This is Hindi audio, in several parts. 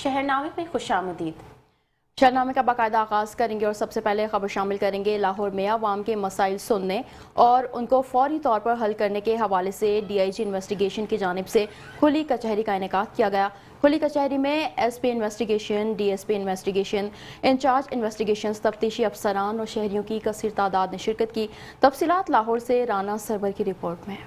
शहरनामे में खुशामदीद। शहरनामे का बाकायदा आगाज़ करेंगे और सबसे पहले खबर शामिल करेंगे लाहौर में अवाम के मसाइल सुनने और उनको फौरी तौर पर हल करने के हवाले से DIG इन्वेस्टिगेशन की जानिब से खुली कचहरी का इनेकाद किया गया। खुली कचहरी में SP investigation, DSP investigation, incharge investigation, तफ्तीशी अफसरान और शहरियों की कसीर तादाद ने शिरकत की। तफसीलात लाहौर से राना सरवर की रिपोर्ट में।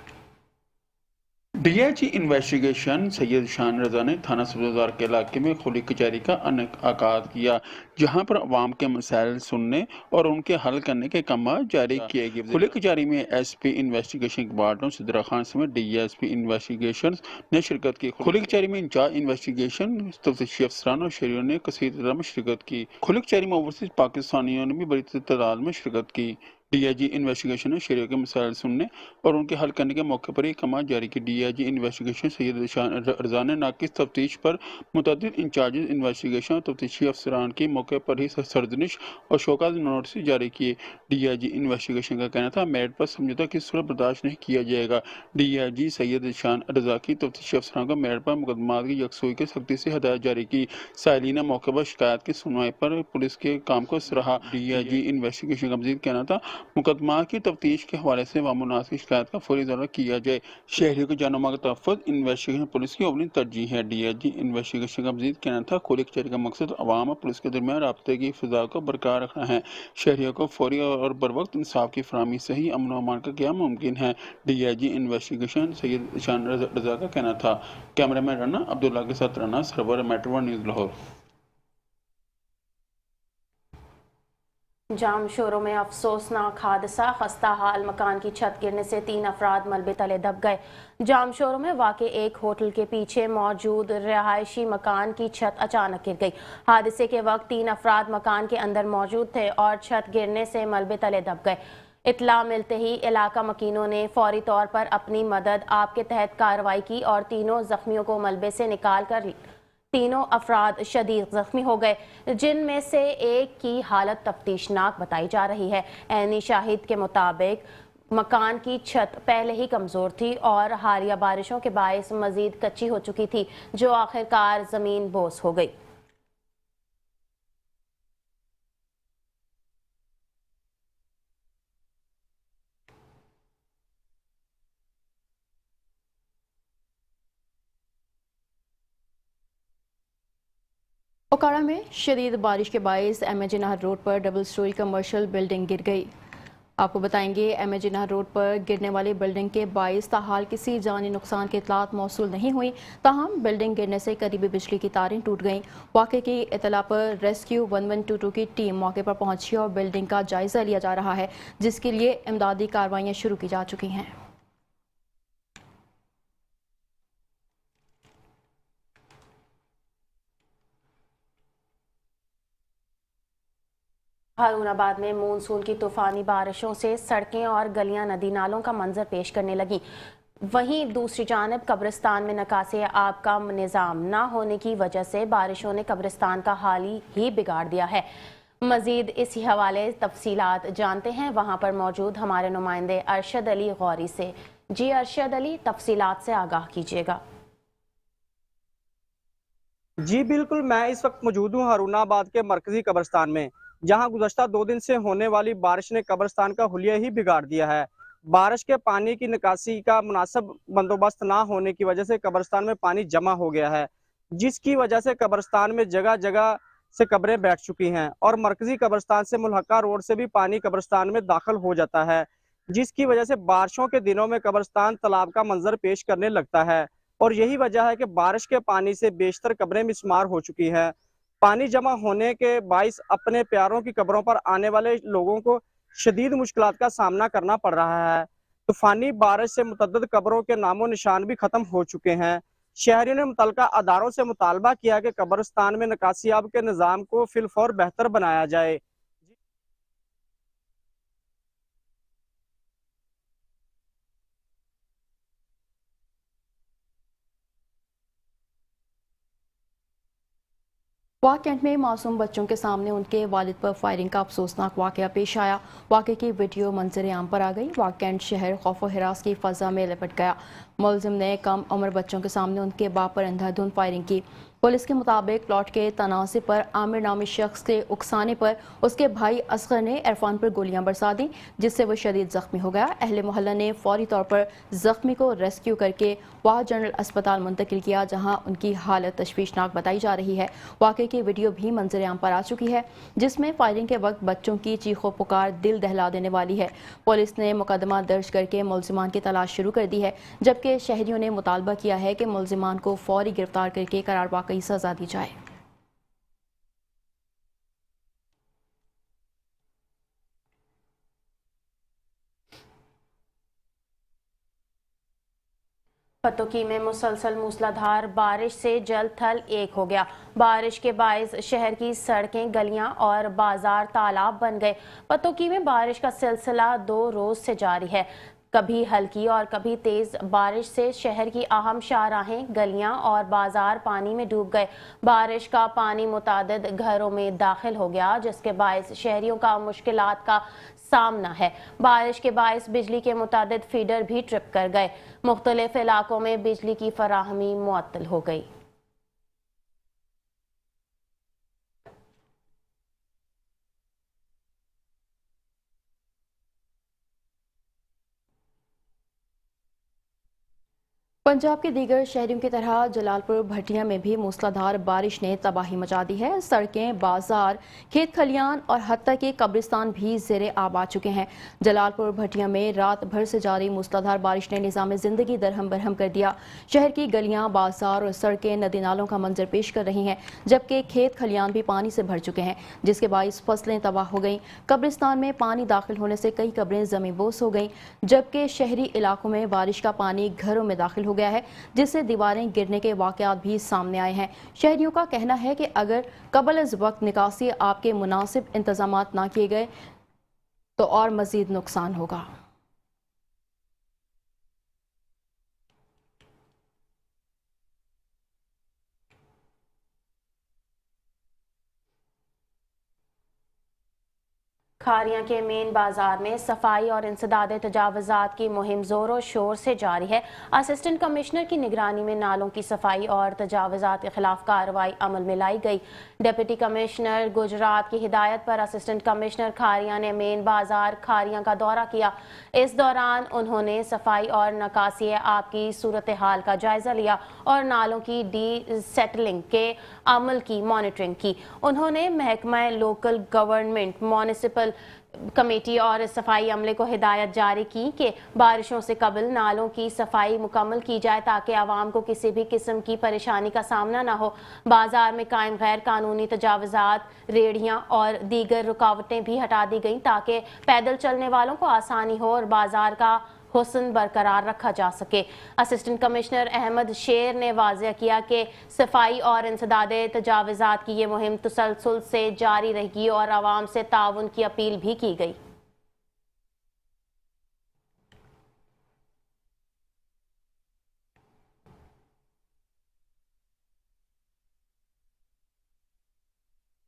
DIG इन्वेस्टिगेशन सैयद शान रजा ने थाना सब्ज़बाजार के इलाके में खुली कचहरी का इनेकाद किया, जहां पर अवाम के मसाइल सुनने और उनके हल करने के काम जारी किए गए। खुली कचहरी में SP इन्वेस्टिगेशन इकबाल सिद्रा खान समेत DSP इन्वेस्टिगेशन ने शिरकत की। खुली कचहरी में इंचार्ज इन्वेस्टिगेशन, तफ्तीशी अफसरान और शहरियों ने कसीर तादाद में शिरकत की। खुली कचहरी में ओवरसीज पाकिस्तानियों ने भी बड़ी तादाद में शिरकत की। DIG इन्वेस्टिगेशन ने शहरियों के मसाइल सुनने और उनके हल करने के मौके पर ही कमांड जारी की। DIG इन्वेस्टिगेशन सैयद शान रजा ने नाकिस तफ्तीश पर मुतअद्दिद इंचार्ज इन्वेस्टिगेशन और तफ्तीशी अफसरान की मौके पर ही सरजनिश और शोकाज नोटिस जारी किए। DIG इन्वेस्टिगेशन का कहना था, मेरिट पर समझौता की सूरत बर्दाश्त नहीं किया जाएगा। DIG सैयद शान रजा की तफ्तीशी अफसरान को मेरिट पर मुकदमा की यकसुई की सख्ती से हदायत जारी की। साइलिन ने मौके पर शिकायत की सुनवाई पर पुलिस के काम को सराहा। DIG इन्वेस्टिगेशन का मजीद कहना था, मुकदमा की तफ्तीश के हवाले से वामुनासिब शिकायत का फौरी दौरा किया जाए। शहरियों की जानो माल का तहफ़्फ़ुज़ इन्वेस्टिगेशन पुलिस की अव्वली तरजीह है। DIG इन्वेस्टिगेशन का मजीद कहना था, खुली कचहरी का मकसद अवाम और पुलिस के दरमियान राब्ते की फ़िज़ा को बरकरार रखना है। शहरियों को फौरी और बरवक्त इंसाफ की फराहमी से ही अमन व अमान का क़याम मुमकिन है। DIG इन्वेस्टिगेशन सैयद शान रजा का कहना था। कैमरामैन राना अब्दुल्ला के साथ Rana Sarwar, metro one news Lahore. जाम शोरों में अफसोसनाक हादसा, खस्ता हाल मकान की छत गिरने से 3 अफराद मलबे तले दब गए। जाम शोरों में वाक़ एक होटल के पीछे मौजूद रिहायशी मकान की छत अचानक गिर गई। हादसे के वक्त 3 अफराद मकान के अंदर मौजूद थे और छत गिरने से मलबे तले दब गए। इत्तला मिलते ही इलाका मकीनों ने फौरी तौर पर अपनी मदद आप के तहत कार्रवाई की और तीनों जख्मियों को मलबे से निकाल कर तीनों अफराद शदीद जख्मी हो गए, जिनमें से एक की हालत तफ्तीशनाक बताई जा रही है। ऐनी शाहिद के मुताबिक मकान की छत पहले ही कमजोर थी और हालिया बारिशों के बायस मजीद कच्ची हो चुकी थी, जो आखिरकार जमीन बोस हो गई। ओकाड़ा में शदीद बारिश के बायस MAG नहर रोड पर डबल स्टोरी कमर्शियल बिल्डिंग गिर गई। आपको बताएंगे, MAG नहर रोड पर गिरने वाली बिल्डिंग के बायस ताहाल किसी जानी नुकसान की इतलात मौसूल नहीं हुई, ताहम बिल्डिंग गिरने से करीबी बिजली की तारें टूट गईं। वाक़े की इतला पर रेस्क्यू 1122 की टीम मौके पर पहुंची और बिल्डिंग का जायजा लिया जा रहा है, जिसके लिए इमदादी कार्रवाइयाँ शुरू की जा चुकी हैं। हारूनाबाद में मानसून की तूफानी बारिशों से सड़कें और गलियां नदी नालों का मंजर पेश करने लगी। वहीं दूसरी जानब कब्रिस्तान में निकासी आब का निज़ाम न होने की वजह से बारिशों ने कब्रिस्तान का हाल ही बिगाड़ दिया है। मजीद इसी हवाले तफसीलात जानते हैं वहां पर मौजूद हमारे नुमाइंदे अरशद अली गौरी से। जी अरशद अली, तफसीलात से आगाह कीजिएगा। जी बिल्कुल, मैं इस वक्त मौजूद हूँ हारूनाबाद के मरकजी कब्रिस्तान में, जहाँ गुज़श्ता 2 दिन से होने वाली बारिश ने कब्रिस्तान का हुलिया ही बिगाड़ दिया है। बारिश के पानी की निकासी का मुनासिब बंदोबस्त ना होने की वजह से कब्रिस्तान में पानी जमा हो गया है, जिसकी वजह से कब्रिस्तान में जगह जगह से कब्रें बैठ चुकी हैं और मरकजी कब्रिस्तान से मुल्हका रोड से भी पानी कब्रिस्तान में दाखिल हो जाता है, जिसकी वजह से बारिशों के दिनों में कब्रिस्तान तालाब का मंजर पेश करने लगता है। और यही वजह है कि बारिश के पानी से बेशतर कब्रें मिसमार हो चुकी हैं। पानी जमा होने के बाइस अपने प्यारों की कब्रों पर आने वाले लोगों को शदीद मुश्किलात का सामना करना पड़ रहा है। तूफानी बारिश से मुतअद्दिद कब्रों के नामो निशान भी खत्म हो चुके हैं। शहरियों ने मुतलका अदारों से मुतालबा किया कि कब्रिस्तान में निकासियाब के निज़ाम को फिलफौर बेहतर बनाया जाए। वाह कैंट में मासूम बच्चों के सामने उनके वालिद पर फायरिंग का अफसोसनाक वाकया पेश आया। वाकये की वीडियो मंजर आम पर आ गई। वाह कैंट शहर खौफ व हिरास की फजा में लिपट गया। मुलजिम ने कम उम्र बच्चों के सामने उनके बाप पर अंधाधुंध फायरिंग की। पुलिस के मुताबिक प्लॉट के तनाज़े पर आमिर नामी शख्स के उकसाने पर उसके भाई असगर ने इरफान पर गोलियां बरसा दी, जिससे वह शदीद जख्मी हो गया। अहले मोहल्ला ने फौरी तौर पर जख्मी को रेस्क्यू करके वाह जनरल अस्पताल मुंतकिल किया, जहां उनकी हालत तशवीशनाक बताई जा रही है। वाकये की वीडियो भी मंजर आम पर आ चुकी है, जिसमें फायरिंग के वक्त बच्चों की चीखों पुकार दिल दहला देने वाली है। पुलिस ने मुकदमा दर्ज करके मुलजिमान की तलाश शुरू कर दी है, जबकि शहरियों ने मुतालबा किया है कि मुलजिमान को फौरी गिरफ्तार करके करार वाकई सजा दी जाए। पतोकी में मुसलसल मूसलाधार बारिश से जल थल एक हो गया। बारिश के बायस शहर की सड़कें, गलियां और बाजार तालाब बन गए। पतोकी में बारिश का सिलसिला 2 रोज से जारी है। कभी हल्की और कभी तेज बारिश से शहर की अहम शाहराहें, गलियां और बाजार पानी में डूब गए। बारिश का पानी मुतादिद घरों में दाखिल हो गया, जिसके बायस शहरियों का मुश्किलात का सामना है। बारिश के बायस बिजली के मुतादिद फीडर भी ट्रिप कर गए। मुख्तलिफ इलाकों में बिजली की फराहमी मुअत्तल हो गई। पंजाब के दीगर शहरों की तरह जलालपुर भटिया में भी मूसलाधार बारिश ने तबाही मचा दी है। सड़कें, बाजार, खेत खलियान और हत्ता के कब्रिस्तान भी ज़ेरे आब आ चुके हैं। जलालपुर भटिया में रात भर से जारी मूसलाधार बारिश ने निज़ाम ज़िंदगी दरहम बरहम कर दिया। शहर की गलियां, बाजार और सड़कें नदी नालों का मंजर पेश कर रही हैं, जबकि खेत खलियान भी पानी से भर चुके हैं, जिसके बायस फसलें तबाह हो गईं। कब्रिस्तान में पानी दाखिल होने से कई कब्रें ज़मींबोस हो गईं, जबकि शहरी इलाकों में बारिश का पानी घरों में दाखिल हो गया है, जिससे दीवारें गिरने के वाकयात भी सामने आए हैं। शहरियों का कहना है कि अगर कबल अज़ वक्त निकासी आपके मुनासिब इंतजामात ना किए गए तो और मजीद नुकसान होगा। खारियां के मेन बाजार में सफाई और इंसदाद तजावज़ात की मुहिम जोरों शोर से जारी है। असिस्टेंट कमिश्नर की निगरानी में नालों की सफाई और तजावज़ात के खिलाफ कार्रवाई अमल में लाई गई। डिप्टी कमिश्नर गुजरात की हिदायत पर असिस्टेंट कमिश्नर खारियां ने मेन बाजार खारियां का दौरा किया। इस दौरान उन्होंने सफाई और नकासी आब की सूरत हाल का जायजा लिया और नालों की डी सेटलिंग के अमल की मॉनिटरिंग की। उन्होंने महकमा लोकल गवर्नमेंट, म्यूनिसिपल कमेटी और सफाई अमले को हिदायत जारी की कि बारिशों से कबल नालों की सफाई मुकम्मल की जाए, ताकि आवाम को किसी भी किस्म की परेशानी का सामना न हो। बाजार में कायम गैर कानूनी तजावज़ात, रेहड़ियां और दीगर रुकावटें भी हटा दी गईं, ताकि पैदल चलने वालों को आसानी हो और बाजार का हुस्न बरकरार रखा जा सके। असिस्टेंट कमिश्नर अहमद शेर ने वाज़ेह किया कि सफाई और इंसदाद तजावज़ात की ये मुहिम तसलसल से जारी रहेगी और आवाम से ताउन की अपील भी की गई।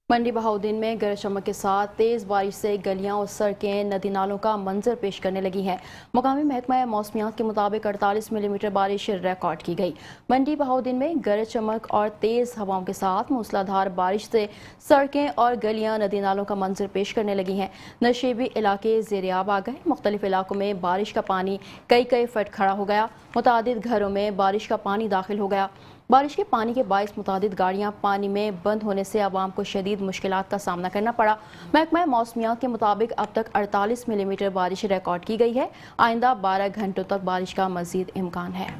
मंडी बहाउद्दीन में गरज चमक के साथ तेज़ बारिश से गलियां और सड़कें नदी नालों का मंजर पेश करने लगी हैं। मुकामी महकमा मौसमियात के मुताबिक 48 मिलीमीटर बारिश रिकॉर्ड की गई। मंडी बहाउद्दीन में गरज चमक और तेज़ हवाओं के साथ मूसलाधार बारिश से सड़कें और गलियां नदी नालों का मंजर पेश करने लगी हैं। नशेबी इलाके ज़ेर-ए-आब आ गए। मुख्तलिफ इलाकों में बारिश का पानी कई फुट खड़ा हो गया। मुतादिद घरों में बारिश का पानी दाखिल हो गया। बारिश के पानी के बायस मुतादिद गाड़ियां पानी में बंद होने से आवाम को शदीद मुश्किलात का सामना करना पड़ा। महकमा मौसमियात के मुताबिक अब तक 48 मिलीमीटर बारिश रिकॉर्ड की गई है। आइंदा 12 घंटों तक बारिश का मजीद इम्कान है।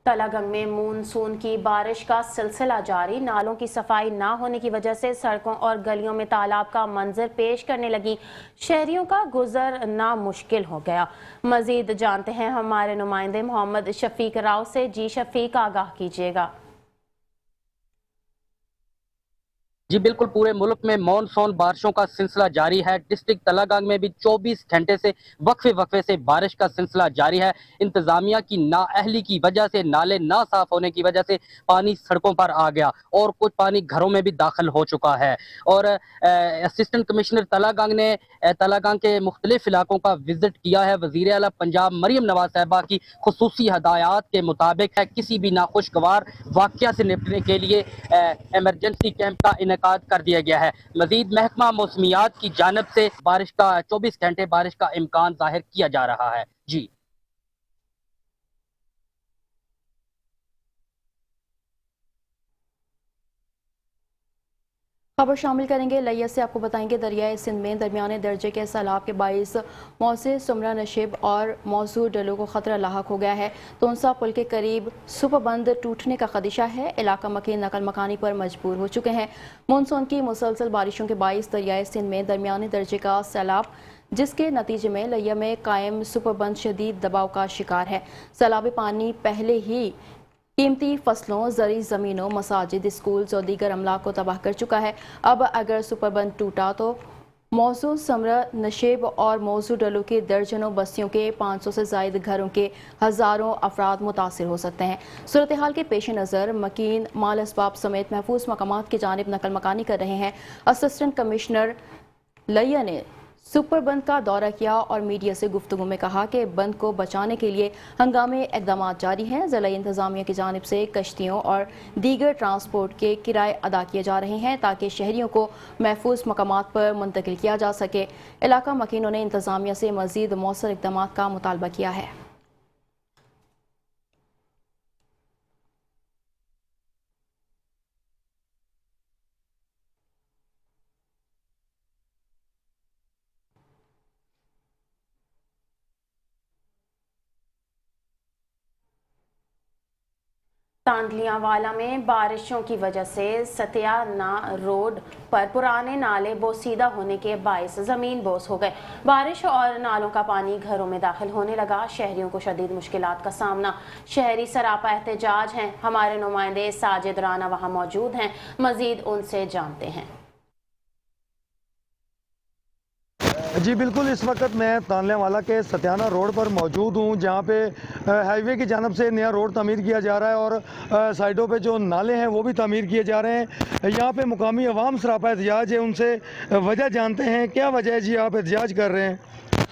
तलागंग में मानसून की बारिश का सिलसिला जारी। नालों की सफाई ना होने की वजह से सड़कों और गलियों में तालाब का मंजर पेश करने लगी। शहरियों का गुजरना मुश्किल हो गया। मजीद जानते हैं हमारे नुमाइंदे मोहम्मद शफीक राव से। जी शफीक, आगाह कीजिएगा। जी बिल्कुल, पूरे मुल्क में मॉनसून बारिशों का सिलसिला जारी है। डिस्ट्रिक्ट तलागांग में भी 24 घंटे से वक्फे से बारिश का सिलसिला जारी है। इंतजामिया की नाअहली की वजह से, नाले ना साफ होने की वजह से पानी सड़कों पर आ गया और कुछ पानी घरों में भी दाखिल हो चुका है। और असिस्टेंट कमिश्नर तलागांग ने तलागांग के मुख्तलिफ इलाकों का विजिट किया है। वजीर आला पंजाब मरियम नवाज साहिबा की खुसूसी हदायत के मुताबिक है किसी भी नाखुशगवार वाक़या से निपटने के लिए इमरजेंसी कैंप का इनेकाद कर दिया गया है। मजीद महकमा मौसमियात की जानिब से बारिश का 24 घंटे बारिश का इम्कान जाहिर किया जा रहा है। जी खबर शामिल करेंगे लिया से। आपको बताएंगे दरियाए सिंध में दरमियाने दर्जे के सैलाब के बाइस मौसे सुमरा नशेब और मौजूद डलों को खतरा लाहक हो गया है। तोनसा पुल के करीब सुपरबंद टूटने का खदशा है। इलाका मकीन नकल मकानी पर मजबूर हो चुके हैं। मानसून की मुसलसल बारिशों के बाइस दरियाए सिंध में दरमियाने दर्जे का सैलाब, जिसके नतीजे में लिया में कायम सुपरबंद शदीद दबाव का शिकार है। सैलाबी पानी पहले ही कीमती फसलों, जरी ज़मीनों, मसाजिद, स्कूल्स और दीगर अमला को तबाह कर चुका है। अब अगर सुपरबंद टूटा तो मौजूद समरा नशेब और मौजूद डलों के दर्जनों बस्तियों के 500 से ज़ायद घरों के हज़ारों अफराद मुतासिर हो सकते हैं। सूरत हाल के पेश नज़र मकीन माल असबाब समेत महफूज मकामात की जानिब नकल मकानी कर रहे हैं। असिस्टेंट कमिश्नर लिया ने सुपरबंद का दौरा किया और मीडिया से गुफ्तगू में कहा कि बंद को बचाने के लिए हंगामी इकदाम जारी हैं। ज़िला इंतज़ामिया की जानिब से कश्तियों और दीगर ट्रांसपोर्ट के किराए अदा किए जा रहे हैं ताकि शहरियों को महफूज मकामात पर मुंतकिल किया जा सके। इलाका मकीनों ने इंतज़ामिया से मज़ीद मौसर इकदाम का मुतालबा किया है। तांदलियावाला में बारिशों की वजह से सत्याना रोड पर पुराने नाले बोसीदा होने के बायस ज़मीन बोस हो गए। बारिश और नालों का पानी घरों में दाखिल होने लगा। शहरियों को शदीद मुश्किलात का सामना। शहरी सरापा एहतजाज हैं। हमारे नुमाइंदे साजिद राना वहाँ मौजूद हैं, मजीद उनसे जानते हैं। जी बिल्कुल, इस वक्त मैं तांदलियावाला के सत्याना रोड पर मौजूद हूँ, जहाँ पे हाईवे की जानब से नया रोड तमीर किया जा रहा है और साइडों पे जो नाले हैं वो भी तमीर किए जा रहे हैं। यहाँ पे मुकामी अवाम सरापा एहतजाज है, उनसे वजह जानते हैं। क्या वजह है जी, आप एहतजाज कर रहे हैं?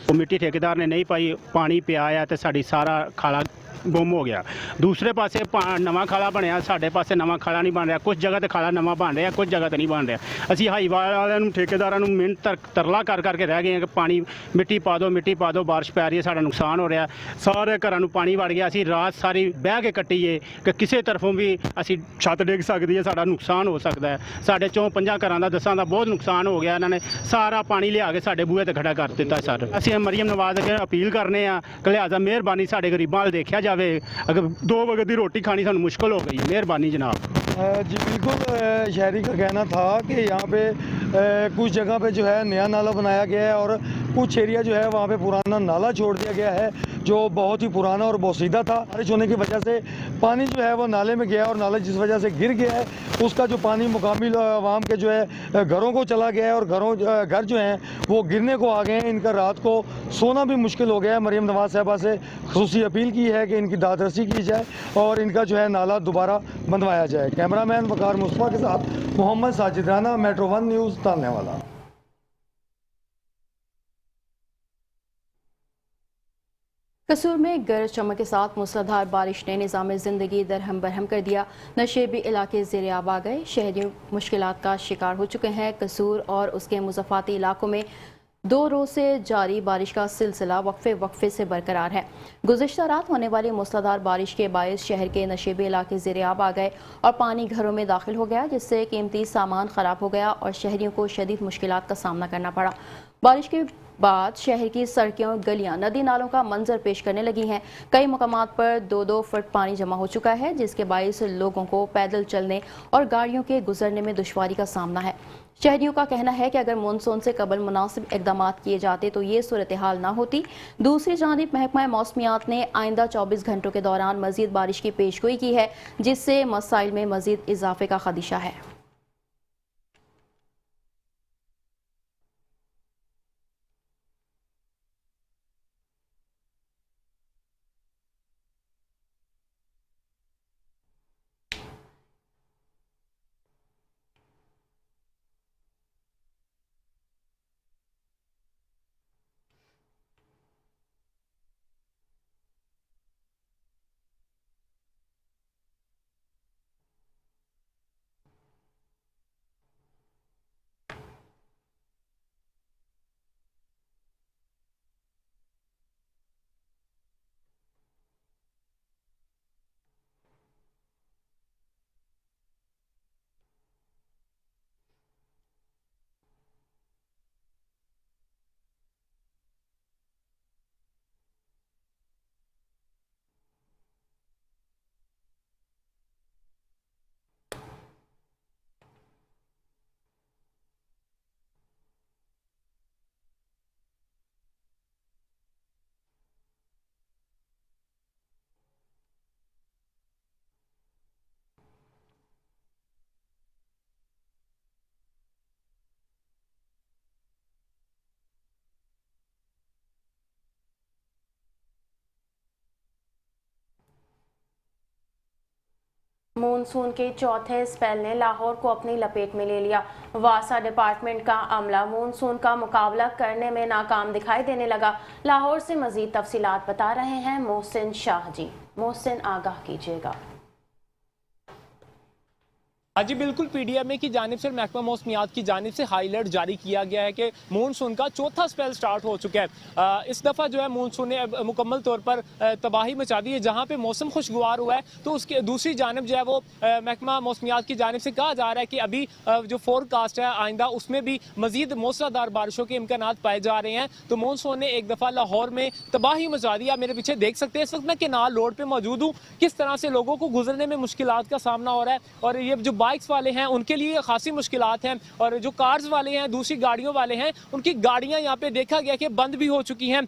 कमेटी ठेकेदार ने नहीं पाई, पानी पे आया तो साड़ी सारा खाला गुम हो गया। दूसरे पासे नवा खाला बनया, साढ़े पासे नवा खाला नहीं बन रहा। कुछ जगह तो खाला नवा बन रहा, कुछ जगह तो नहीं बन रहा। असी हाईवे वालों ठेकेदारों मिहनत तरला कर करके रह गए हैं कि पानी मिट्टी पा दो, मिट्टी पा दो, बारिश पै रही है, साड़ा नुकसान हो रहा। सारे घरों पानी वड़ गया। असी रात सारी बह के कट्टी है कि किसी तरफों भी असी छत डिग सकती है, साड़ा नुकसान हो सकता है। साढ़े 4-5 घरों का 10 का बहुत नुकसान हो गया। इन्होंने सारा पानी लिया के साढ़े बूहे ते खड़ा कर दिता। सर असी मरियम नवाज अगे अपील करने कि लिहाजा मेहरबानी साढ़े गरीबों वाल देखा जाए। अगर 2 वक्त की रोटी खानी सानू मुश्किल हो गई है, मेहरबानी जनाब। जी बिल्कुल, शहरी का कहना था कि यहाँ पे कुछ जगह पे जो है नया नाला बनाया गया है और कुछ एरिया जो है वहाँ पे पुराना नाला छोड़ दिया गया है जो बहुत ही पुराना और बोसीदा था। बारिश होने की वजह से पानी जो है वो नाले में गया और नाला जिस वजह से गिर गया है उसका जो पानी मुकामी आवाम के जो है घरों को चला गया है और घर जो हैं वो गिरने को आ गए हैं। इनका रात को सोना भी मुश्किल हो गया है। मरियम नवाज साहबा से खुसूसी अपील की है कि इनकी दादरसी की जाए और इनका जो है नाला दोबारा बनवाया जाए। कैमरामैन वकार मुस्तफा के साथ मोहम्मद साजिद राना, मेट्रो 1 न्यूज़, तांदलियावाला। कसूर में गरज चमक के साथ मूसलाधार बारिश ने निज़ाम ज़िंदगी दरहम बरहम कर दिया। नशेबी इलाके ज़ेरे आब आ गए। शहरी मुश्किलात का शिकार हो चुके हैं। कसूर और उसके मुज़फ़ाती इलाकों में 2 रोज़ से जारी बारिश का सिलसिला वक्फे से बरकरार है। गुज़िश्ता रात होने वाली मूसलाधार बारिश के बायस शहर के नशेबी इलाके ज़ेरे आब आ गए और पानी घरों में दाखिल हो गया, जिससे कीमती सामान ख़राब हो गया और शहरियों को शदीद मुश्किलात का सामना करना पड़ा। बारिश के बाद शहर की सड़कें, गलियां, नदी नालों का मंजर पेश करने लगी हैं। कई मकामात पर 2-2 फुट पानी जमा हो चुका है, जिसके बायस लोगों को पैदल चलने और गाड़ियों के गुजरने में दुश्वारी का सामना है। शहरियों का कहना है कि अगर मानसून से कबल मुनासिब इकदाम किए जाते तो ये सूरत हाल ना होती। दूसरी जानिब महकमा मौसमियात ने आइंदा 24 घंटों के दौरान मजीद बारिश की पेशगोई की है, जिससे मसाइल में मजीद इजाफे का खदशा है। मानसून के चौथे स्पेल ने लाहौर को अपनी लपेट में ले लिया। वासा डिपार्टमेंट का अमला मानसून का मुकाबला करने में नाकाम दिखाई देने लगा। लाहौर से मजीद तफसीलात बता रहे हैं मोहसिन शाह जी। मोहसिन, आगाह कीजिएगा। जी बिल्कुल, पीडीएमए की जानिब से महकमा मौसमियात की जानिब से हाई अलर्ट जारी किया गया है कि मानसून का चौथा स्पेल स्टार्ट हो चुका है। इस दफ़ा जो है मानसून ने मुकम्मल तौर पर तबाही मचा दी है। जहाँ पे मौसम खुशगवार हुआ है तो उसके दूसरी जानिब जो है वो महकमा मौसमियात की जानिब से कहा जा रहा है कि अभी जो फोरकास्ट है आइंदा उसमें भी मजीद मूसलाधार बारिशों के इम्कान पाए जा रहे हैं। तो मानसून ने एक दफ़ा लाहौर में तबाही मचा दी। आप मेरे पीछे देख सकते हैं, इस वक्त मैं केनाल रोड पर मौजूद हूँ। किस तरह से लोगों को गुजरने में मुश्किलात का सामना हो रहा है और ये जो बाइक्स वाले हैं उनके लिए खासी मुश्किलात हैं और जो कार्स वाले हैं, दूसरी गाड़ियों वाले हैं, उनकी गाड़ियां यहाँ पे देखा गया कि बंद भी हो चुकी हैं।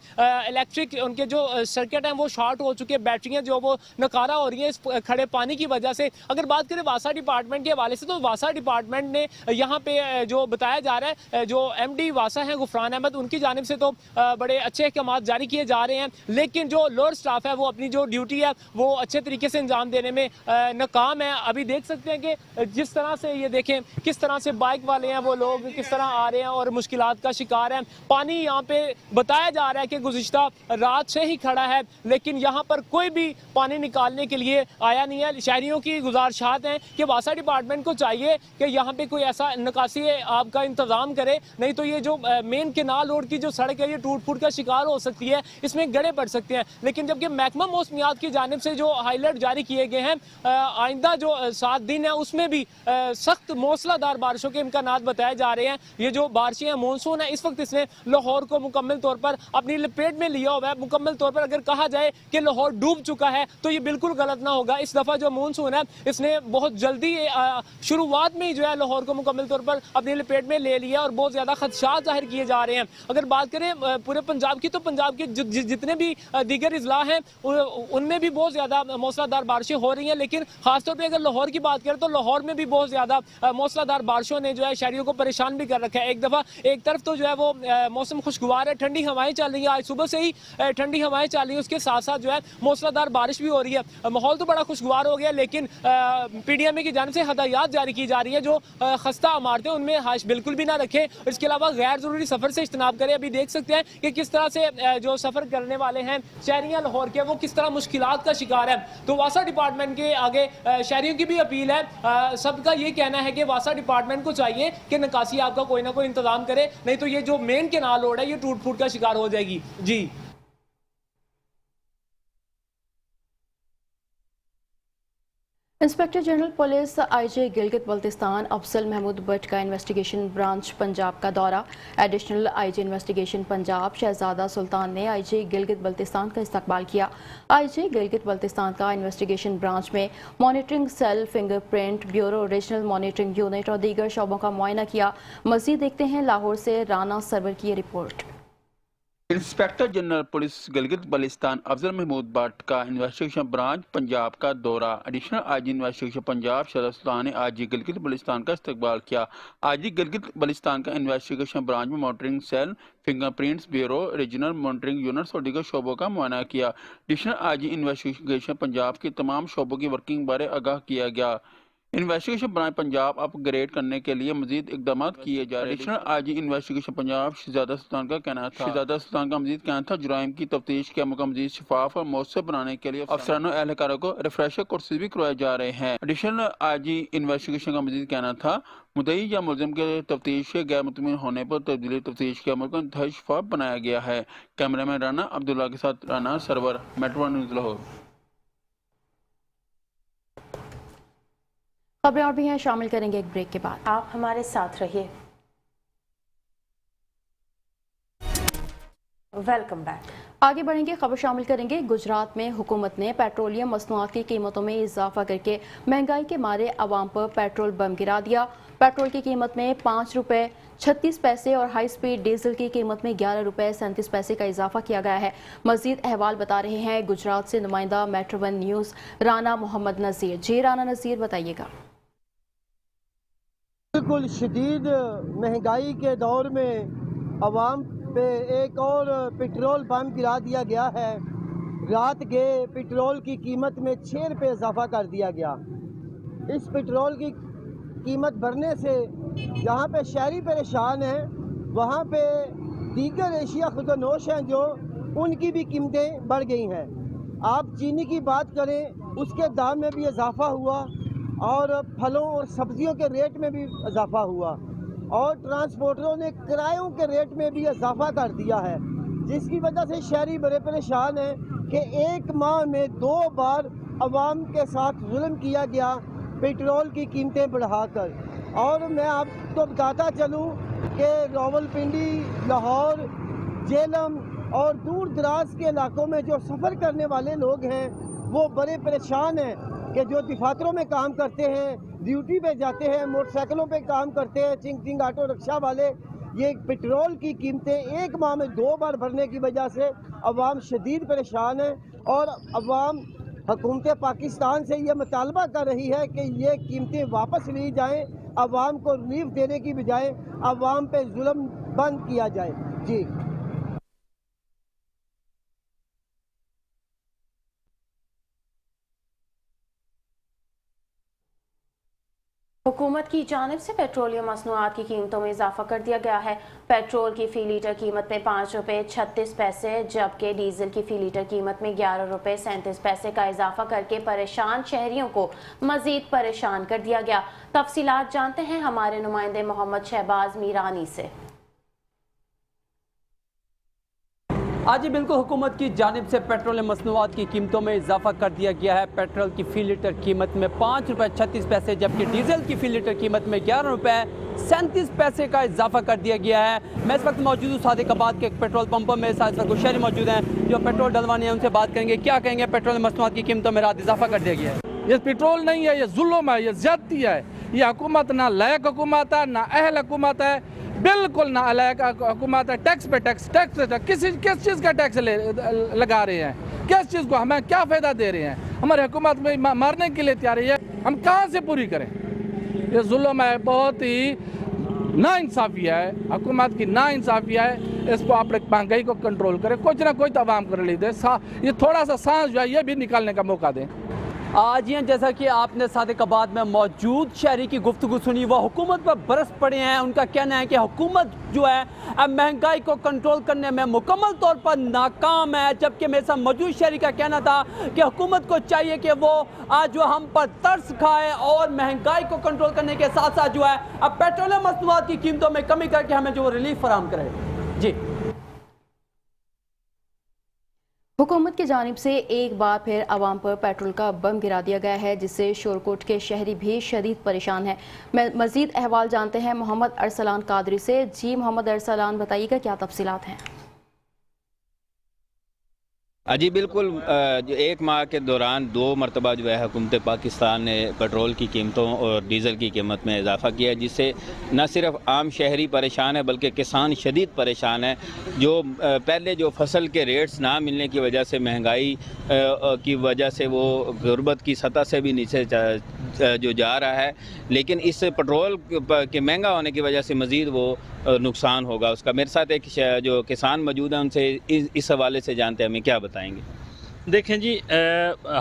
इलेक्ट्रिक उनके जो सर्किट हैं वो शॉर्ट हो चुके हैं, बैटरियां जो वो नकारा हो रही हैं इस खड़े पानी की वजह से। अगर बात करें वासा डिपार्टमेंट के हवाले से तो वासा डिपार्टमेंट ने यहाँ पे जो बताया जा रहा है, जो MD वासा है गुफरान अहमद, उनकी जानिब से तो बड़े अच्छे अहकाम जारी किए जा रहे हैं, लेकिन जो लोअर स्टाफ है वो अपनी जो ड्यूटी है वो अच्छे तरीके से अंजाम देने में नाकाम है। अभी देख सकते हैं कि जिस तरह से ये देखें किस तरह से बाइक वाले हैं वो लोग किस तरह आ रहे हैं और मुश्किलात का शिकार हैं। पानी यहाँ पे बताया जा रहा है कि गुज़िश्ता रात से ही खड़ा है, लेकिन यहाँ पर कोई भी पानी निकालने के लिए आया नहीं है। शहरियों की गुजारिशात हैं कि वासा डिपार्टमेंट को चाहिए कि यहाँ पे कोई ऐसा निकासी आब का इंतज़ाम करे, नहीं तो ये जो मेन केनाल रोड की जो सड़क है ये टूट फूट का शिकार हो सकती है, इसमें गड़े पड़ सकते हैं। लेकिन जबकि महकमा मौसमियात की जानिब से जो हाई अलर्ट जारी किए गए हैं, आइंदा जो 7 दिन है उसमें भी सख्त मौसलाधार बारिशों के इम्कान बताए जा रहे हैं। ये जो बारिशें हैं, मानसून है, इस वक्त इसने लाहौर को मुकम्मल तौर पर अपनी लपेट में लिया हुआ है। मुकम्मल तौर पर अगर कहा जाए कि लाहौर डूब चुका है तो ये बिल्कुल गलत ना होगा। इस दफ़ा जो मानसून है इसने बहुत जल्दी शुरुआत में ही जो है लाहौर को मुकम्मल तौर पर अपनी लपेट में ले लिया और बहुत ज़्यादा खदशात जाहिर किए जा रहे हैं। अगर बात करें पूरे पंजाब की तो पंजाब के जितने भी दीगर अजला हैं उनमें भी बहुत ज़्यादा मौसलाधार बारिशें हो रही हैं, लेकिन खासतौर पर अगर लाहौर की बात करें तो लाहौर में भी बहुत ज़्यादा मौसलाधार बारिशों ने जो है शहरियों को परेशान भी कर रखा है। एक तरफ तो जो है वो मौसम खुशगवार है, ठंडी हवाएं चल रही है, आज सुबह से ही ठंडी हवाएं चल रही है, उसके साथ साथ जो है मौसलाधार बारिश भी हो रही है। माहौल तो बड़ा खुशगवार हो गया, लेकिन पीडीएमए की जानिब से हदायत जारी की जा रही है जो खस्ता इमारतें उनमें हाश बिल्कुल भी ना रखें, इसके अलावा गैर जरूरी सफर से इज्तनाब करें। अभी देख सकते हैं कि किस तरह से जो सफर करने वाले हैं शहरियां लाहौर के वो किस तरह मुश्किलात का शिकार है। तो वासा डिपार्टमेंट के आगे शहरियों की भी अपील है, सबका ये कहना है कि वासा डिपार्टमेंट को चाहिए कि निकासी आपका कोई ना कोई इंतजाम करे, नहीं तो ये जो मेन केनाल रोड है ये टूट फूट का शिकार हो जाएगी। जी inspector general police IG Gilgit Baltistan Afzal Mahmood Bhatt का इन्वेस्टिगेशन ब्रांच पंजाब का दौरा। Additional IG investigation Punjab Shahzada Sultan ने आईजी गिलगित बल्तिस्तान का इस्तकबाल किया। आईजी गिलगित बल्तिस्तान का इन्वेस्टिगेशन ब्रांच में monitoring cell, fingerprint bureau, regional monitoring unit और दीगर शोबों का मुआयना किया। मज़ीद देखते हैं लाहौर से राना सरवर की रिपोर्ट। Inspector general police Gilgit Baltistan Afzal Mahmood Bhatt का इन्वेस्टिगेशन ब्रांच पंजाब का दौरा। Additional IG investigation Punjab Shahzada Sultan ने आईजी गिलगित बल्तिस्तान का इस्तकबाल किया। आईजी गिलगित बल्तिस्तान का इन्वेस्टिगेशन ब्रांच में monitoring cell, fingerprints bureau, regional monitoring units और दीगर शोबों का मुआयना किया। एडिशनल आईजी इन्वेस्टिगेशन पंजाब की तमाम शोबों की वर्किंग बारे आगाह किया गया। इन्वेस्टिगेशन ब्रांच पंजाब अपग्रेड करने के लिए मजीद इकदाम किए जा रहे हैं। Additional IG investigation Punjab Shahzada सुल्तान का कहना था मजीद कहना था जुराइम की तफ्तीश के अमल को मजीद शफाफ और मौसर बनाने के लिए अफसरान और एहलकारों को रिफ्रेशर कोर्सेज भी करवाए जा रहे हैं। एडिशनल आईजी इन्वेस्टिगेशन का मजीद कहना था मुद्दई या मुलजिम के तफ्तीश के गैर मुतमिन होने पर तब्दीली तफ्तीश के अमल को इंतहाई शफाफ बनाया गया है। कैमरामैन राना अब्दुल्ला के साथ राना सरवर, मेट्रो न्यूज़ लाहौर। खबरें और भी हैं, शामिल करेंगे एक ब्रेक के बाद। आप हमारे साथ रहिए। Welcome back. आगे बढ़ेंगे, खबर शामिल करेंगे। गुजरात में हुकूमत ने पेट्रोलियम मसनूआत की कीमतों में इजाफा करके महंगाई के मारे आवाम पर पेट्रोल बम गिरा दिया। पेट्रोल की कीमत में 5 रुपये 36 पैसे और हाई स्पीड डीजल की कीमत में 11 रुपये 37 पैसे का इजाफा किया गया है। मजीद अहवाल बता रहे हैं गुजरात से नुमाइंदा metro one news Rana Mohammad Nazir. जी राना नज़ीर, बताइएगा। बिल्कुल शदीद महंगाई के दौर में आवाम पे एक और पेट्रोल बम गिरा दिया गया है। रात के पेट्रोल की कीमत में 6 रुपये इजाफा कर दिया गया। इस पेट्रोल की कीमत बढ़ने से जहाँ पे शहरी परेशान हैं, वहाँ पे दीगर एशिया खुदोनोश हैं जो उनकी भी कीमतें बढ़ गई हैं। आप चीनी की बात करें, उसके दाम में भी इजाफा हुआ और फलों और सब्जियों के रेट में भी इजाफा हुआ और ट्रांसपोर्टरों ने किरायों के रेट में भी इजाफा कर दिया है, जिसकी वजह से शहरी बड़े परेशान हैं कि एक माह में 2 बार अवाम के साथ जुल्म किया गया पेट्रोल की कीमतें बढ़ाकर। और मैं आपको बताता चलूँ कि रावलपिंडी, लाहौर, जेलम और दूर दराज के इलाकों में जो सफ़र करने वाले लोग हैं वो बड़े परेशान हैं कि जो दफातरों में काम करते हैं, ड्यूटी पे जाते हैं, मोटरसाइकिलों पे काम करते हैं, चिंग ऑटो रिक्शा वाले, ये पेट्रोल की कीमतें एक माह में 2 बार बढ़ने की वजह से अवाम शदीद परेशान है और अवाम हुकूमत पाकिस्तान से ये मुतालबा कर रही है कि ये कीमतें वापस ली जाएँ, अवाम को रिलीफ देने की बजाय अवाम पे जुल्म बंद किया जाए। जी। हुकूमत की जानिब से पेट्रोलियम मसनूआत की कीमतों में इजाफा कर दिया गया है। पेट्रोल की फ़ी लीटर कीमत में 5 रुपये 36 पैसे जबकि डीजल की फ़ी लीटर कीमत में 11 रुपये 37 पैसे का इजाफा करके परेशान शहरियों को मजीद परेशान कर दिया गया। तफसीलात जानते हैं हमारे नुमाइंदे मोहम्मद शहबाज मीरानी से। आज बिल्कुल हुकूमत की जानिब से पेट्रोलियम मसनूआत की कीमतों में इजाफा कर दिया गया है। पेट्रोल की फ़ी लीटर कीमत में 5 रुपये 36 पैसे जबकि डीजल की फ़ी लीटर कीमत में 11 रुपये 37 पैसे का इजाफा कर दिया गया है। मैं इस वक्त मौजूद हूँ सादिकाबाद के एक पेट्रोल पंपों में। साथ कुछ शहरी मौजूद हैं जो पेट्रोल डलवाने हैं, उनसे बात करेंगे। क्या कहेंगे पेट्रोलियम मसनूआत की कीमतों में रात इजाफा कर दिया गया है? ये पेट्रोल नहीं है, ये जुल्म है, ये ज्यादती है। ये हुकूमत ना लायक हुकूमत है, ना अहल हुकूमत है, बिल्कुल ना अलायक हुकूमत है। टैक्स पे टैक्स, टैक्स पे टैक्स, किस चीज़ का टैक्स लगा रहे हैं? किस चीज़ को हमें क्या फ़ायदा दे रहे हैं? हमारी हुकूमत में मारने के लिए तैयार है, हम कहाँ से पूरी करें? ये जुल्म है, बहुत ही नाइंसाफ़ी है, हुकूमत की नाइंसाफ़ी है। इसको आप महंगाई को कंट्रोल करें, कुछ ना कुछ तमाम कर लीजिए। ये थोड़ा सा सांस जो है ये भी निकालने का मौका दें। आज ही जैसा कि आपने सादिकाबाद में मौजूद शहरी की गुफ्तगू सुनी, वह हुकूमत पर बरस पड़े हैं। उनका कहना है कि हुकूमत जो है अब महंगाई को कंट्रोल करने में मुकम्मल तौर पर नाकाम है। जबकि मेरे साथ मौजूद शहरी का कहना था कि हुकूमत को चाहिए कि वो आज जो हम पर तरस खाए और महंगाई को कंट्रोल करने के साथ साथ जो है अब पेट्रोलियम मसनूआत की कीमतों में कमी करके हमें जो रिलीफ फराहम करे। जी, हुकूमत की जानिब से एक बार फिर आवाम पर पेट्रोल का बम गिरा दिया गया है, जिससे शोरकोट के शहरी भी शदीद परेशान हैं। मज़ीद अहवाल जानते हैं मोहम्मद अरसलान कादरी से। जी मोहम्मद अरसलान, बताइएगा क्या तफसीलात हैं? जी बिल्कुल, जो एक माह के दौरान 2 मरतबा जो है हुकूमत पाकिस्तान ने पेट्रोल की कीमतों और डीज़ल की कीमत में इजाफ़ा किया है, जिससे न सिर्फ आम शहरी परेशान है बल्कि किसान शदीद परेशान है। जो पहले जो फसल के रेट्स ना मिलने की वजह से, महंगाई की वजह से वो गुर्बत की सतह से भी नीचे जो जा रहा है, लेकिन इस पेट्रोल के महंगा होने की वजह से मज़ीद वो नुकसान होगा उसका। मेरे साथ एक जो किसान मौजूद हैं, उनसे इस हवाले से जानते हैं, हमें क्या बताएंगे। देखें जी,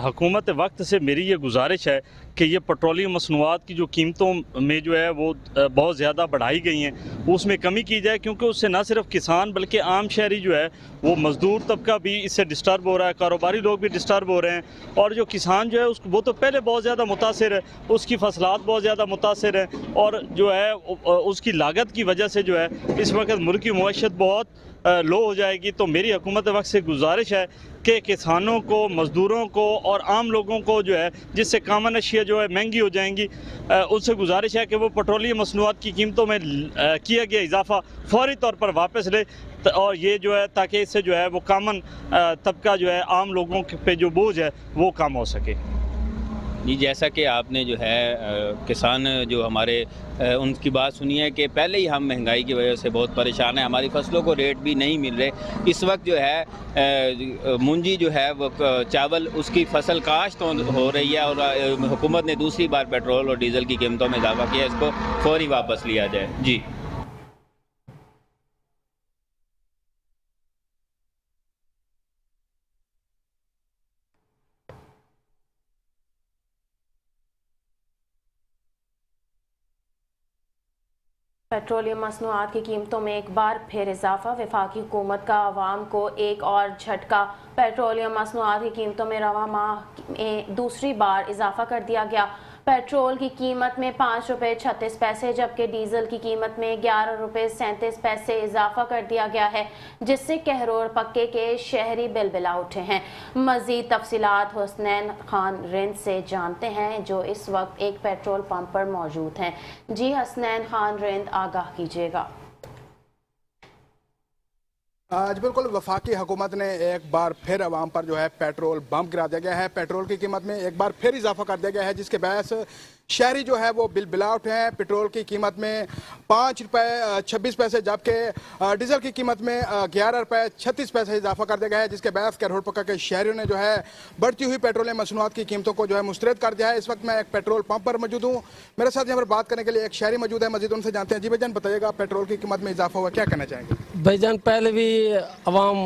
हुकूमत वक्त से मेरी ये गुजारिश है कि ये पेट्रोलियम मसनूआत की जो कीमतों में जो है वो बहुत ज़्यादा बढ़ाई गई हैं, उसमें कमी की जाए, क्योंकि उससे ना सिर्फ किसान बल्कि आम शहरी जो है वो मज़दूर तबका भी इससे डिस्टर्ब हो रहा है, कारोबारी लोग भी डिस्टर्ब हो रहे हैं। और जो किसान जो है उसको वो तो पहले बहुत ज़्यादा मुतासिर है, उसकी फसलात बहुत ज़्यादा मुतासिर है और जो है उसकी लागत की वजह से जो है इस वक्त मुल्क की मईशत बहुत लो हो जाएगी। तो मेरी हुकूमत वक्त से गुजारिश है कि किसानों को, मज़दूरों को और आम लोगों को जो है जिससे कामन अशिया जो है महंगी हो जाएंगी, उससे गुजारिश है कि वो पेट्रोलियम मसनूआत की कीमतों में किया गया इजाफ़ा फौरी तौर पर वापस ले, और ये जो है ताकि इससे जो है वो कामन तबका जो है आम लोगों पे जो बोझ है वो कम हो सके। जी, जैसा कि आपने जो है किसान जो हमारे उनकी बात सुनी है कि पहले ही हम महंगाई की वजह से बहुत परेशान हैं, हमारी फसलों को रेट भी नहीं मिल रहे। इस वक्त जो है मुंजी जो है वो चावल उसकी फसल काश्त हो रही है और हुकूमत ने दूसरी बार पेट्रोल और डीज़ल की कीमतों में इजाफा किया, इसको फौरी वापस लिया जाए। जी। पेट्रोलियम मसनूआत की कीमतों में एक बार फिर इजाफा। वफाकी हुकूमत का आवाम को एक और झटका। पेट्रोलियम मसनूआत की कीमतों में रवा माह में दूसरी बार इजाफा कर दिया गया। पेट्रोल की कीमत में 5 रुपये 36 पैसे जबकि डीजल की कीमत में 11 रुपये 37 पैसे इजाफा कर दिया गया है, जिससे कहरोर पक्के के शहरी बिलबिला उठे हैं। मजीद तफसीलात हुसनैन खान रिंद से जानते हैं, जो इस वक्त एक पेट्रोल पंप पर मौजूद हैं। जी हसनैन खान रिंद, आगाह कीजिएगा। आज बिल्कुल वफाकी हुकूमत ने एक बार फिर अवाम पर जो है पेट्रोल बम गिरा दिया गया है। पेट्रोल की कीमत में एक बार फिर इजाफा कर दिया गया है, जिसके बहस शहरी जो है वो बिलबिला उठे हैं। पेट्रोल की कीमत में 5 रुपये 26 पैसे जबकि डीजल की कीमत में 11 रुपये 36 पैसे इजाफा कर दिया गया है, जिसके बहस कहरोर पक्का के शहरियों ने जो है बढ़ती हुई पेट्रोलियम मसनूआत की कीमतों को जो है मुस्तरद कर दिया है। इस वक्त मैं एक पेट्रोल पंप पर मौजूद हूँ। मेरे साथ यहाँ पर बात करने के लिए एक शहरी मौजूद है, मजीद उनसे जानते हैं। जी भाईजान, बताइएगा पेट्रोल की कीमत में इजाफा हुआ, क्या कहना चाहेंगे? भाईजान, पहले भी अवाम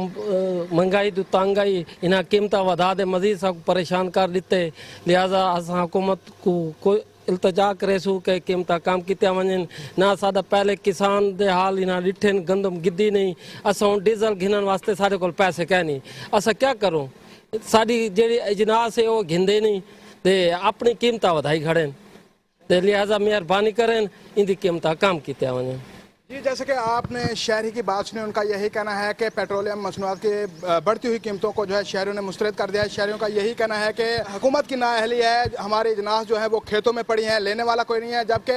महंगाई तो तंगाई इन्हें कीमत वधा दे मजीद सब परेशान कर दिते, लिहाजा अस हुकूमत को कोई इल्तजा करेसू के कीमत कम कितिया वञनि। ना साडा पहले किसान दे हाल इन्हें डिठे गंदम गिद्दी नहीं, असां डीजल घिनण वास्ते साडे कोल पैसे कै नहीं, असां क्या करूं? साडी जेड़ी इजनास है वो घिंदे नहीं ते अपनी कीमत वधाई खड़े ते लिहाजा मेहरबानी करें इनकी कीमत कम कितिया वञनि। जी, जैसे कि आपने शहरी की बात सुनी, उनका यही कहना है कि पेट्रोलियम मसनूआत की बढ़ती हुई कीमतों को जो है शहरियों ने मुस्तरद कर दिया है। शहरियों का यही कहना है कि हुकूमत की नाअहली है, हमारी इजनास जो है वो खेतों में पड़ी है, लेने वाला कोई नहीं है, जबकि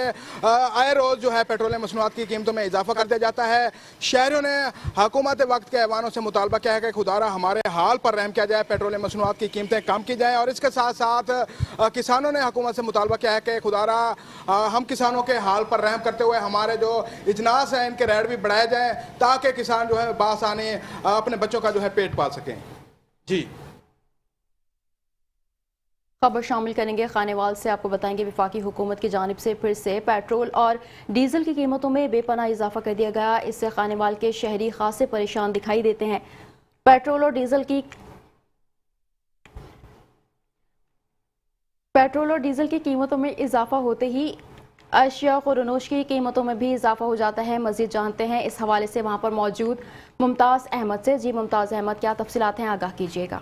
आए रोज़ जो है पेट्रोलियम मसनूआत की कीमतों में इजाफा कर दिया जाता है। शहरियों ने हुकूमत वक्त के ऐवानों से मुतालबा किया है कि खुदारा हमारे हाल पर रहम किया जाए, पेट्रोलियम मसनूआत की कीमतें कम की जाएँ। और इसके साथ साथ किसानों ने हुकूमत से मुतालबा किया है कि खुदारा हम किसानों के हाल पर रहम करते हुए हमारे जो इजनास है इनके रेट भी बढ़ाए जाएं, ताकि किसान जो है बासानी अपने बच्चों का जो है पेट पाल सकें। जी, खबर शामिल करेंगे खानेवाल से। आपको बताएंगे वफाकी हुकूमत की जानिब से फिर से पेट्रोल और डीजल की कीमतों में बेपनाह इजाफा कर दिया गया। इससे खानेवाल के शहरी खासे परेशान दिखाई देते हैं। पेट्रोल और डीजल की कीमतों में इजाफा होते ही अशिया खुरनोश की कीमतों में भी इजाफा हो जाता है। मजीद जानते हैं इस हवाले से वहाँ पर मौजूद मुमताज़ अहमद से। जी मुमताज़ अहमद, क्या तफसीलात हैं, आगाह कीजिएगा।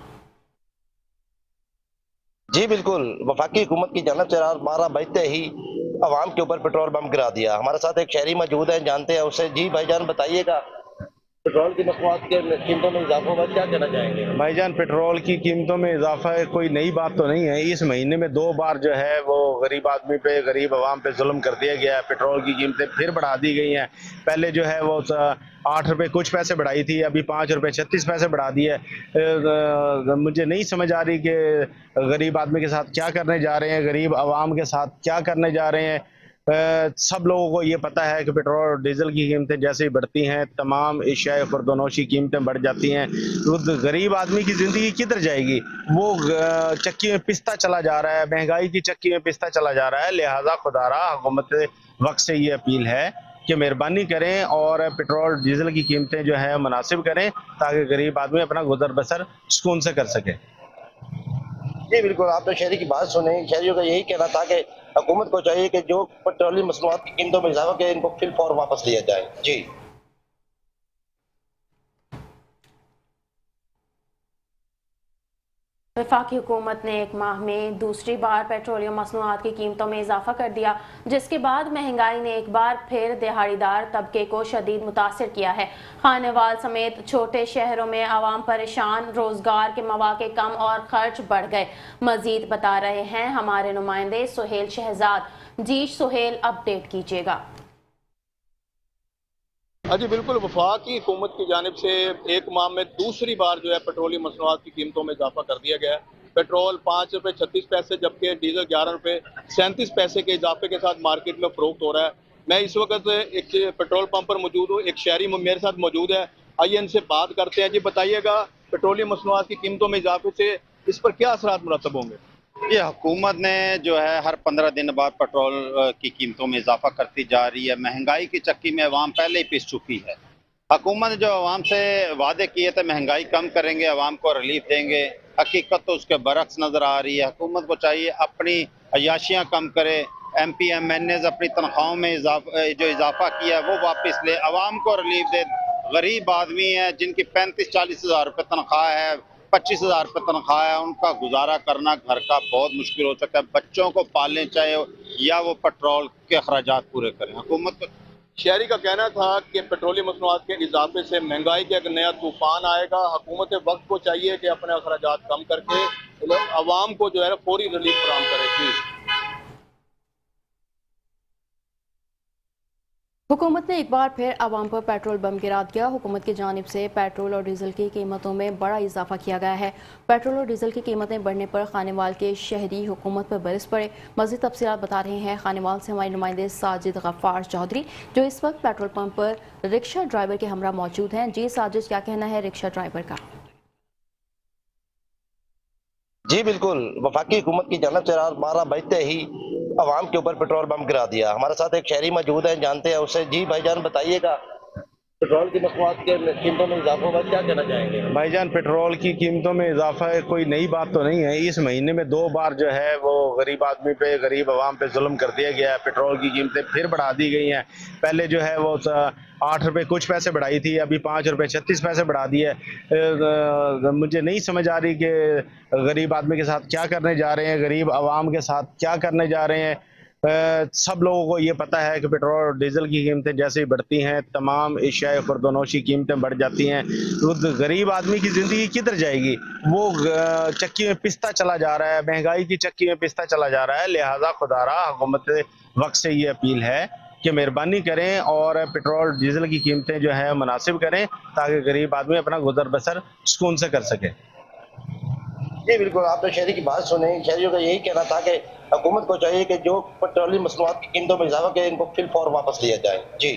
जी बिल्कुल, वफाकी हुकूमत की जानब से रात 12 बजते ही आवाम के ऊपर पेट्रोल बम गिरा दिया। हमारे साथ एक शहरी मौजूद है, जानते हैं उससे। जी भाईजान, बताइएगा पेट्रोल की मसनूआत के कीमतों में इजाफा हुआ, क्या कहना चाहेंगे? भाईजान, पेट्रोल की कीमतों में इजाफा है कोई नई बात तो नहीं है। इस महीने में 2 बार जो है वो गरीब आदमी पे, गरीब आवाम पे जुल्म कर दिया गया है। पेट्रोल की कीमतें फिर बढ़ा दी गई हैं। पहले जो है वो 8 रुपये कुछ पैसे बढ़ाई थी, अभी 5 रुपये 36 पैसे बढ़ा दी है। मुझे नहीं समझ आ रही कि गरीब आदमी के साथ क्या करने जा रहे हैं, गरीब आवाम के साथ क्या करने जा रहे हैं। सब लोगों को ये पता है कि पेट्रोल और डीजल की कीमतें जैसे ही बढ़ती हैं, तमाम एशिया खुर्दनोशी कीमतें बढ़ जाती हैं। तो गरीब आदमी की ज़िंदगी किधर जाएगी? वो चक्की में पिसता चला जा रहा है, महंगाई की चक्की में पिसता चला जा रहा है। लिहाजा खुदारा हुकूमत वक्त से ये अपील है कि मेहरबानी करें और पेट्रोल डीजल की कीमतें जो है मुनासिब करें, ताकि गरीब आदमी अपना गुजर बसर सुकून से कर सके। जी बिल्कुल, आपने शहरी की बात सुनी। शहरियों का यही कहना था कि हुकूमत को चाहिए कि जो पेट्रोलियम मसनूआत की कीमतों में इजाफा किया, इनको फिल फौर वापस लिया जाए। जी, वफाकी हुकूमत ने एक माह में दूसरी बार पेट्रोलियम मसनूआत की कीमतों में इजाफा कर दिया, जिसके बाद महंगाई ने एक बार फिर दिहाड़ीदार तबके को शदीद मुतासिर किया है। खानेवाल समेत छोटे शहरों में आवाम परेशान, रोजगार के मौके कम और खर्च बढ़ गए। मजीद बता रहे हैं हमारे नुमाइंदे सुहेल शहजाद। जी सुहेल, अपडेट कीजिएगा। जी बिल्कुल, वफाकी हुकूमत की जानिब से एक माह में दूसरी बार जो है पेट्रोलियम मसनूआत की कीमतों में इजाफा कर दिया गया है। पेट्रोल 5 रुपये 36 पैसे जबकि डीजल 11 रुपये 37 पैसे के इजाफे के साथ मार्केट में फरोख्त हो रहा है। मैं इस वक्त एक पेट्रोल पंप पर मौजूद हूँ, एक शहरी मेरे साथ मौजूद है। आइए इनसे बात करते हैं। जी बताइएगा, पेट्रोलियम मसनूआत की कीमतों में इजाफे से इस पर क्या असरात मुरतब होंगे? ये हुकूमत ने जो है हर 15 दिन बाद पेट्रोल की कीमतों में इजाफा करती जा रही है। महंगाई की चक्की में अवाम पहले ही पिस चुकी है। हुकूमत ने जो अवाम से वादे किए थे महंगाई कम करेंगे, अवाम को रिलीफ देंगे, हकीकत तो उसके बरक्स नज़र आ रही है। हुकूमत को चाहिए अपनी अयाशियाँ कम करे, MPMNs अपनी तनख्वाहों में जो इजाफा किया है वो वापस ले, आवाम को रिलीफ दे। गरीब आदमी हैं जिनकी 35-40 हज़ार रुपये तनख्वाह है, 25 हज़ार रुपये तनख्वाह है, उनका गुजारा करना घर का बहुत मुश्किल हो सकता है। बच्चों को पालें चाहे या वो पेट्रोल के अखराजात पूरे करें। हुकूमत को शहरी का कहना था कि पेट्रोलियम मसनूआत के इजाफे से महंगाई का एक नया तूफान आएगा। हुकूमत वक्त को चाहिए कि अपने अखराजात कम करके आवाम को जो है फौरी रिलीफ फराहम करेगी। हुकूमत ने एक बार फिर आवाम पर पेट्रोल बम गिरा दिया। हुकूमत की जानिब से पेट्रोल और डीजल की कीमतों में बड़ा इजाफा किया गया है। पेट्रोल और डीजल की कीमतें बढ़ने पर खानेवाल के शहरी हुकूमत पर बरस पड़े। मज़ीद तफसीलात बता रहे हैं खानेवाल से हमारे नुमाइंदे साजिद गफ्फार चौधरी, जो इस वक्त पेट्रोल पंप पर रिक्शा ड्राइवर के हमरा मौजूद हैं। जी साजिद, क्या कहना है रिक्शा ड्राइवर का? जी बिल्कुल, वफाकी हुकूमत की जानब से रात 12 बजते ही आवाम के ऊपर पेट्रोल बम गिरा दिया। हमारे साथ एक शहरी मौजूद है, जानते हैं उससे। जी भाईजान, बताइएगा पेट्रोल की मसनूआत के कीमतों में इजाफा पर क्या कहना चाहेंगे? भाईजान, पेट्रोल की कीमतों में इजाफा कोई नई बात तो नहीं है। इस महीने में 2 बार जो है वो गरीब आदमी पे, गरीब आवाम पे जुल्म कर दिया गया है। पेट्रोल की कीमतें फिर बढ़ा दी गई हैं। पहले जो है वो 8 रुपये कुछ पैसे बढ़ाई थी, अभी 5 रुपये 36 पैसे बढ़ा दिए। मुझे नहीं समझ आ रही कि गरीब आदमी के साथ क्या करने जा रहे हैं, गरीब आवाम के साथ क्या करने जा रहे हैं। सब लोगों को ये पता है कि पेट्रोल और डीजल की कीमतें जैसे ही बढ़ती हैं, तमाम एशियाई खुर्दनोशी कीमतें बढ़ जाती हैं। तो गरीब आदमी की ज़िंदगी किधर जाएगी? वो चक्की में पिसता चला जा रहा है, महंगाई की चक्की में पिसता चला जा रहा है। लिहाजा खुदारा हुकूमत वक्त से ये अपील है कि मेहरबानी करें और पेट्रोल डीजल की कीमतें जो है मुनासिब करें, ताकि गरीब आदमी अपना गुजर बसर सुकून से कर सके। जी बिल्कुल, आपने शहरी की बात सुनी। शहरियों का यही कहना था कि हुकूमत को चाहिए कि जो पेट्रोलियम मसनूआत की कीमतों में इजाफा किया, इनको फिल फौर वापस लिया जाए। जी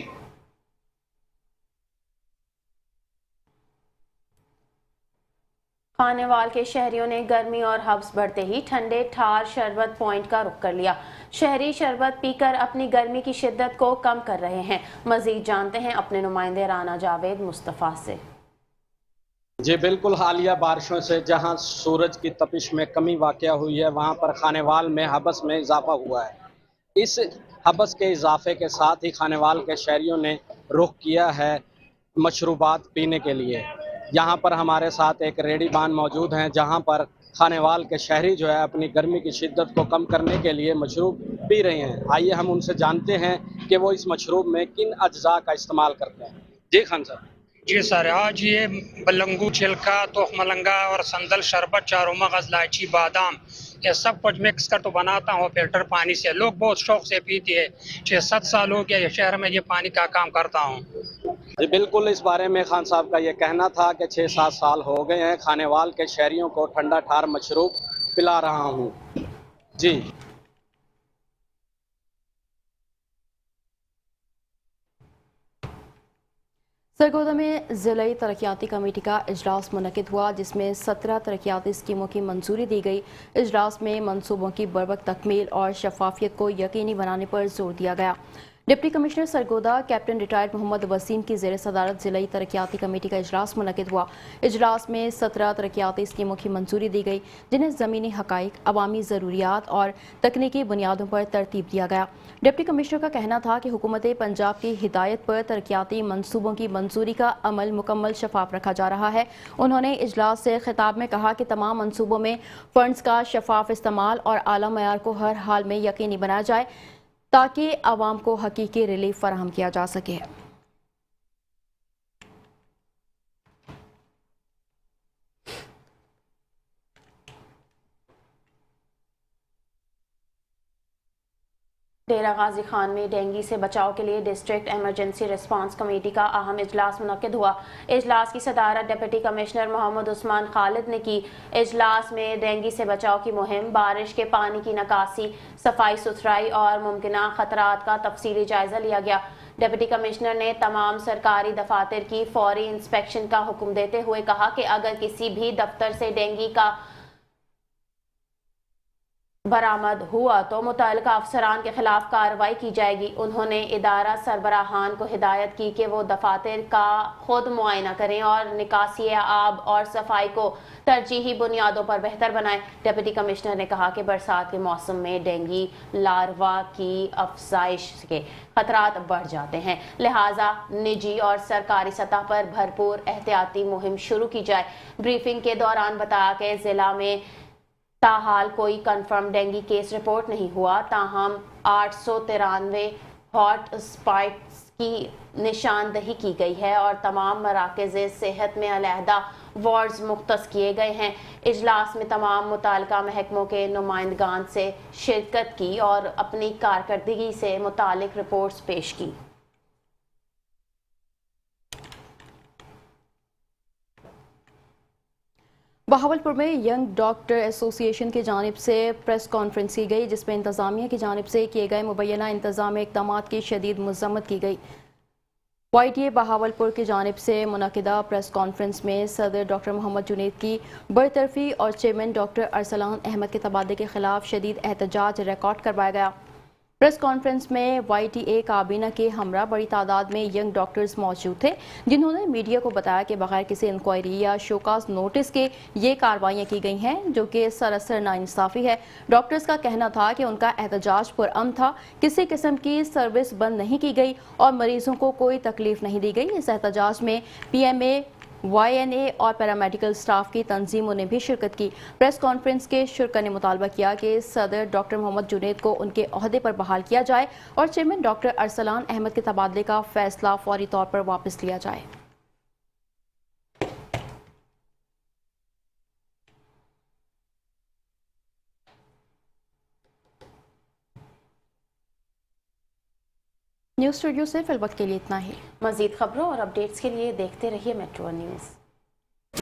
खानेवाल के शहरियों ने गर्मी और हब्स बढ़ते ही ठंडे ठार शरबत पॉइंट का रुख कर लिया। शहरी शरबत पीकर अपनी गर्मी की शिद्दत को कम कर रहे हैं। मजीद जानते हैं अपने नुमाइंदे राना जावेद मुस्तफ़ा से। जी बिल्कुल, हालिया बारिशों से जहां सूरज की तपिश में कमी वाक़या हुई है, वहां पर खानेवाल में हबस में इजाफा हुआ है। इस हबस के इजाफे के साथ ही खानेवाल के शहरियों ने रुख किया है मशरूबात पीने के लिए। यहाँ पर हमारे साथ एक रेडीबान मौजूद हैं, जहाँ पर खानेवाल के शहरी जो है अपनी गर्मी की शिद्दत को कम करने के लिए मशरूब पी रहे हैं। आइए हम उनसे जानते हैं कि वो इस मशरूब में किन अज्जा का इस्तेमाल करते हैं। जी खान साहब। जी सर, आज ये बलंगू छिलका, तोख मलंगा और संदल शरबत, चारों मगज, इलायची, बादाम, ये सब कुछ मिक्स कर तो बनाता हूँ फिल्टर पानी से। लोग बहुत शौक से पीते हैं। 6-7 साल हो गया ये शहर में ये पानी का काम करता हूँ। जी बिल्कुल, इस बारे में खान साहब का ये कहना था कि 6-7 साल हो गए हैं खानेवाल के शहरियों को ठंडा ठार मशरूब पिला रहा हूँ। जी सरगोदा में ज़िला तरक्याती कमेटी का इजलास मुनक़िद हुआ, जिसमें 17 तरक्याती स्कीमों की मंजूरी दी गई। इजलास में मनसूबों की बरवक्त तकमील और शफाफियत को यकीनी बनाने पर जोर दिया गया। Deputy commissioner Sargodha captain retired Mohammad Waseem की ज़ेर सदारत ज़िला तरक्याती कमेटी का इजलास मुनक़िद हुआ। इजलास में 17 तरक्याती स्कीमों की मंजूरी दी गई, जिन्हें ज़मीनी हक़ाइक़, अवामी ज़रूरियात और तकनीकी बुनियादों पर तरतीब दिया गया। डिप्टी कमिश्नर का कहना था कि हुकूमत पंजाब की हिदायत पर तरक्याती मनसूबों की मंजूरी का अमल मुकम्मल शफाफ रखा जा रहा है। उन्होंने इजलास से खिताब में कहा कि तमाम मनसूबों में फ़ंड्स का शफाफ इस्तेमाल और आला मयार को हर हाल में यकीनी बनाया जाए, ताकि आवाम को हकीकी रिलीफ फराहम किया जा सके। डेरा गाजी खान में डेंगू से बचाव के लिए डिस्ट्रिक्ट एमरजेंसी रिस्पांस कमेटी का अहम इजलास मुनक़िद हुआ। इजलास की सदारत डिप्टी कमिश्नर मोहम्मद उस्मान खालिद ने की। इजलास में डेंगू से बचाव की मुहिम, बारिश के पानी की निकासी, सफाई सुथराई और मुमकिना खतरात का तफसीली जायजा लिया गया। डिप्टी कमिश्नर ने तमाम सरकारी दफातर की फौरी इंस्पेक्शन का हुक्म देते हुए कहा कि अगर किसी भी दफ्तर से डेंगू का बरामद हुआ तो मुतल्लिका अफसरान के खिलाफ कार्रवाई की जाएगी। उन्होंने इदारा सरबराहान को हिदायत की कि वो दफातर का खुद मुआयना करें और निकासी आब और सफाई को तरजीही बुनियादों पर बेहतर बनाएं। डिप्टी कमिश्नर ने कहा कि बरसात के मौसम में डेंगू लार्वा की अफजाइश के खतरात बढ़ जाते हैं, लिहाजा निजी और सरकारी सतह पर भरपूर एहतियाती मुहिम शुरू की जाए। ब्रीफिंग के दौरान बताया कि जिला में ताहाल कोई कंफर्म डेंगू केस रिपोर्ट नहीं हुआ, ताहम 893 हॉट स्पॉट्स की निशानदही की गई है और तमाम मराकज़ सेहत में अलहदा वार्ड्स मुख्तस किए गए हैं। इजलास में तमाम मुताल्लिका महकमों के नुमाइंदगान से शिरकत की और अपनी कारकर्दगी से मुतालिक रिपोर्ट्स पेश की। बहावलपुर में यंग डॉक्टर एसोसिएशन की जानिब से प्रेस कॉन्फ्रेंस की गई, जिसमें इंतजामिया की जानिब से किए गए मुबैना इंतजामी इक़दामात की शदीद मज़म्मत की गई। YTA बहावलपुर की जानिब से मुनक़िदा प्रेस कॉन्फ्रेंस में सदर डॉक्टर मोहम्मद जुनैद की बरतरफी और चेयरमैन डॉक्टर अरसलान अहमद के तबादले के खिलाफ शदीद एहतजाज रिकॉर्ड करवाया गया। प्रेस कॉन्फ्रेंस में YTA काबीना के हमरा बड़ी तादाद में यंग डॉक्टर्स मौजूद थे, जिन्होंने मीडिया को बताया कि बगैर किसी इंक्वायरी या शोकाज नोटिस के ये कार्रवाइयाँ की गई हैं, जो कि सरासर नाइंसाफ़ी है। डॉक्टर्स का कहना था कि उनका एहतजाज पुरअमन था, किसी किस्म की सर्विस बंद नहीं की गई और मरीजों को कोई तकलीफ नहीं दी गई। इस एहतजाज में PMA, YNA और पैरामेडिकल स्टाफ की तंजीमों ने भी शिरकत की। प्रेस कॉन्फ्रेंस के शुरा ने मुतालबा किया कि सदर डॉक्टर मोहम्मद जुनैद को उनके ओहदे पर बहाल किया जाए और चेयरमैन डॉक्टर अरसलान अहमद के तबादले का फैसला फौरी तौर पर वापस लिया जाए। न्यूज़ स्टूडियो से फिलवक्त के लिए इतना ही। मज़ीद खबरों और अपडेट्स के लिए देखते रहिए मेट्रो न्यूज़।